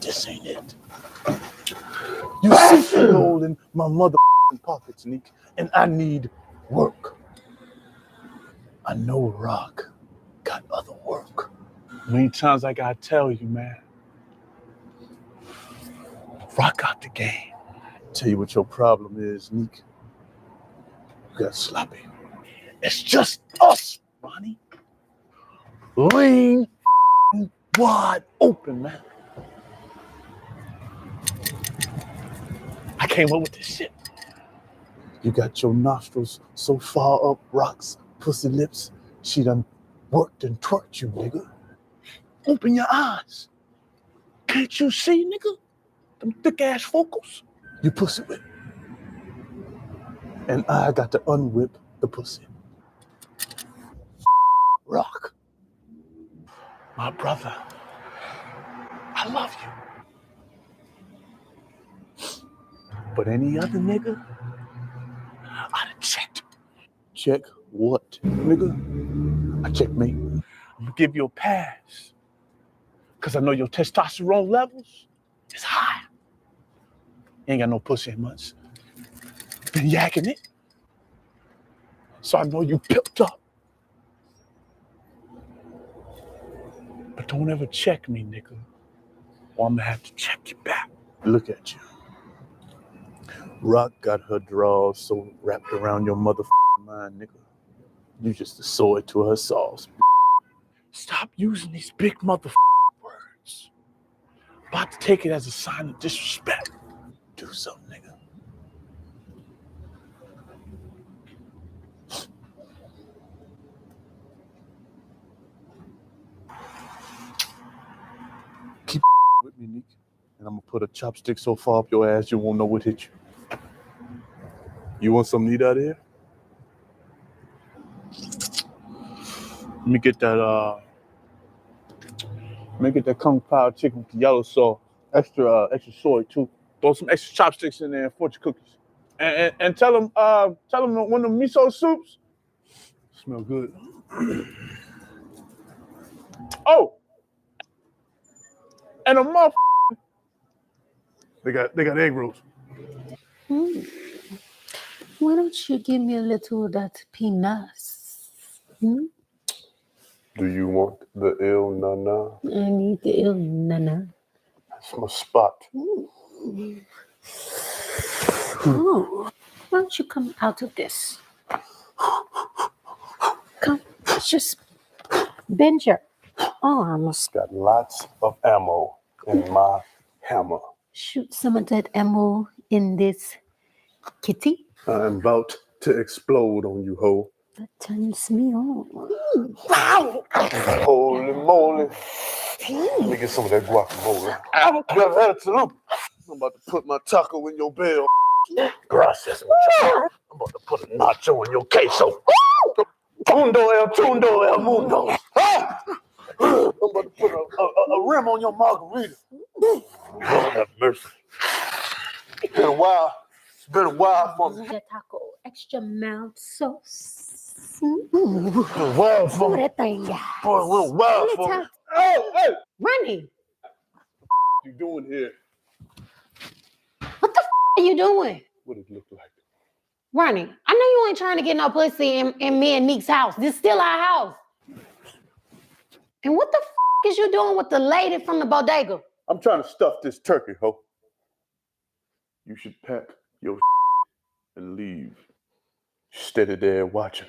This ain't it. You see the gold in my motherfucking pockets, Neek, and I need work. I know Rock got other work. Many times I gotta tell you, man. Rock got the game. Tell you what your problem is, Neek. You got sloppy. It's just us, Ronnie. Lean wide open, man. I came up with this shit. You got your nostrils so far up rocks, pussy lips, she done worked and twerked you, nigga. Open your eyes. Can't you see, nigga? Them thick ass focals. You pussy whip. And I got to unwhip the pussy. Rock. My brother, I love you. But any other nigga, I'd have checked. Check what, nigga? I checkmate. I'm gonna give you a pass. Cause I know your testosterone levels is high. You ain't got no pussy in months. Been yakking it. So I know you pimped up. But don't ever check me, nigga. Or I'm gonna have to check you back. Look at you. Rock got her drawers so wrapped around your motherfucking mind, nigga. You just a sword to her sauce. Stop using these big motherfucking words. About to take it as a sign of disrespect. Do something, nigga. Keep with me, Nick. And I'm gonna put a chopstick so far up your ass you won't know what hit you. You want something to eat out of here? Let me get that kung pao chicken with the yellow sauce. Extra soy too. Throw some extra chopsticks in there and fortune cookies. And tell them one of them miso soups. Smell good. Oh! And a motherfucker. They got egg rolls. Why don't you give me a little of that peanuts? Do you want the ill nana? I need the ill nana. That's my spot. Oh, why don't you come out of this? Come, just bend your arms. Got lots of ammo in my hammer. Shoot some of that ammo in this kitty. I'm about to explode on you, ho. That turns me on. Holy moly. Let me get some of that guacamole. I'm about to put my taco in your bell. Gracias, muchacho. I'm about to put a nacho in your queso. Tundo el mundo. I'm about to put a rim on your margarita. Lord have mercy. It's been a while. It's been a while for me. That taco, extra mild sauce. Wild for me. That thing, guys. Boy, a little wild for me. Hey! Ronnie, What you doing here? what the are you doing? What it look like? Ronnie, I know you ain't trying to get no pussy in me and Neek's house. This still our house. And what the is you doing with the lady from the bodega? I'm trying to stuff this turkey, ho. You should pack your and leave. Steady there watching.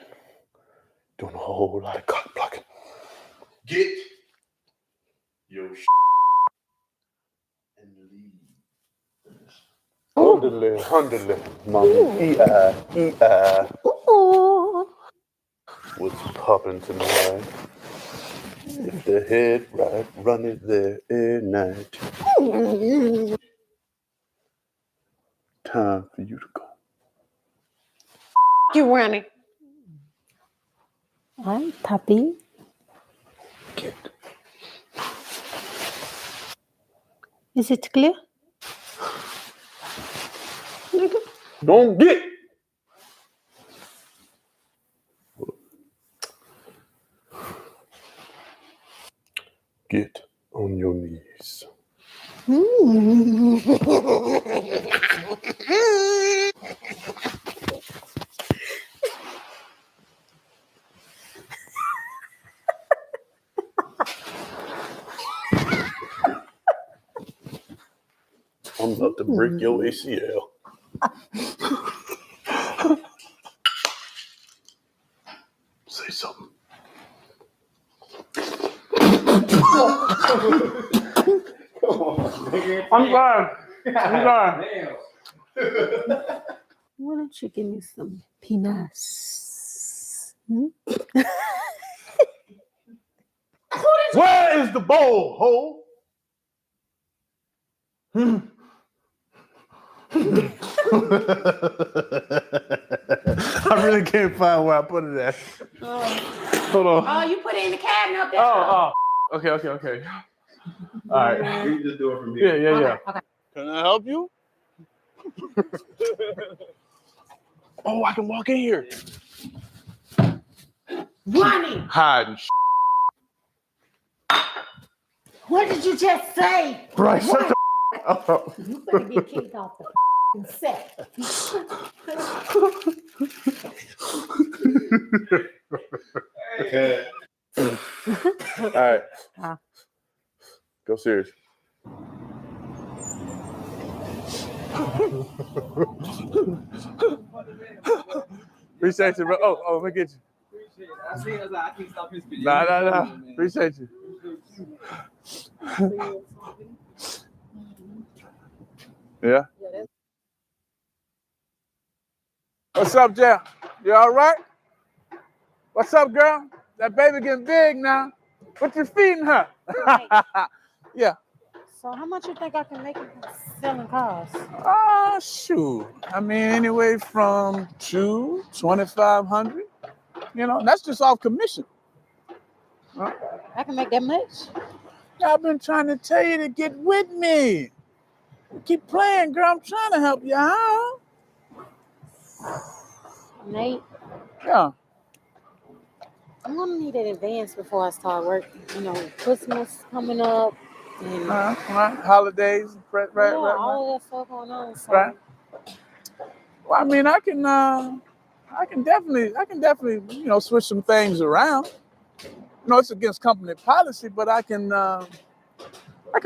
Doing a whole lot of cock blocking. Get your and leave. Hundredly, mommy. E-I. Ooh. What's poppin' tonight? If the head right, run it there at night. Time for you to go. You, Ronnie. Hi, puppy. Get. Is it clear? Don't get. Get on your knees. I'm about to break your ACL. Say something. I'm sorry. Why don't you give me some peanuts? Hmm? Where is the bowl, ho? I really can't find where I put it at. Hold on. Oh, you put it in the cabinet up there. Okay. All right. You can just do it from here. Yeah. Okay. Can I help you? Oh, I can walk in here. Ronnie, Hiding. what did you just say? Bryce, shut the up. You better get kicked off the set. All right. Go serious. Appreciate you, bro. Oh, let me get you. Nah. Appreciate you. Yeah. What's up, Jam? You all right? What's up, girl? That baby getting big now. What you feeding her? Yeah. So how much you think I can make it selling cars? Shoot. I mean, anyway from $2,500. You know, that's just off commission. I can make that much? I've been trying to tell you to get with me. Keep playing, girl. I'm trying to help you out. Nate, Yeah. I'm gonna need an advance before I start working. You know, Christmas coming up. And Right. Holidays. Right. all of that stuff going on. So Right. Well, I mean, I can definitely, you know, switch some things around. You know, it's against company policy, but I can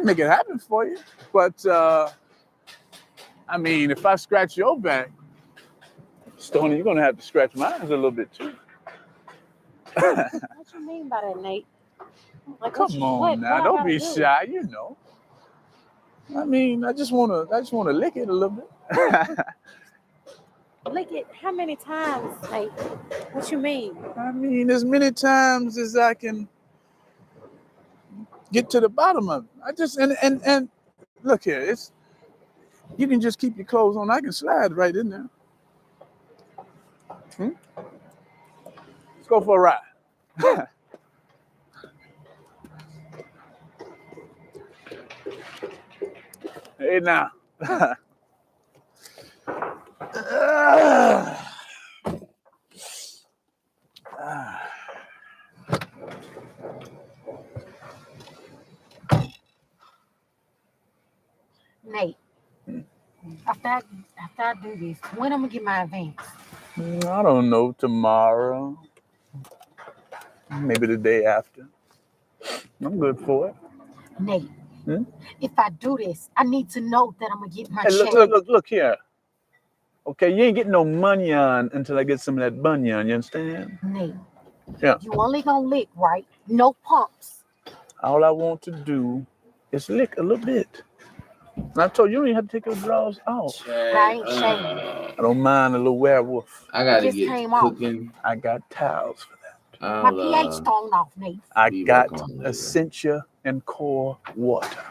make it happen for you. But I mean, if I scratch your back, Stoney, you're gonna have to scratch mine a little bit too. what you mean by that, Nate? Like, Come on now, don't be shy. You know. I mean, I just wanna lick it a little bit. Lick it. How many times, Nate? What you mean? I mean, as many times as I can get to the bottom of it. I just and look here, you can just keep your clothes on. I can slide right in there. Let's go for a ride. Hey now. Nate, after I do this, when I'm gonna get my advance? I don't know, tomorrow. Maybe the day after. I'm good for it. Nate, if I do this, I need to know that I'm gonna get my Hey, check. look here. Okay, you ain't getting no money on until I get some of that bunion, you understand? Nate, Yeah. you only gonna lick, right? No pumps. All I want to do is lick a little bit. And I told you, you don't even have to take your drawers off. I ain't shaving. I don't mind a little werewolf. I gotta just get came off. cooking. I got towels for that. My pH thrown off, Nate. I be got working on it later. Essentia and Core water.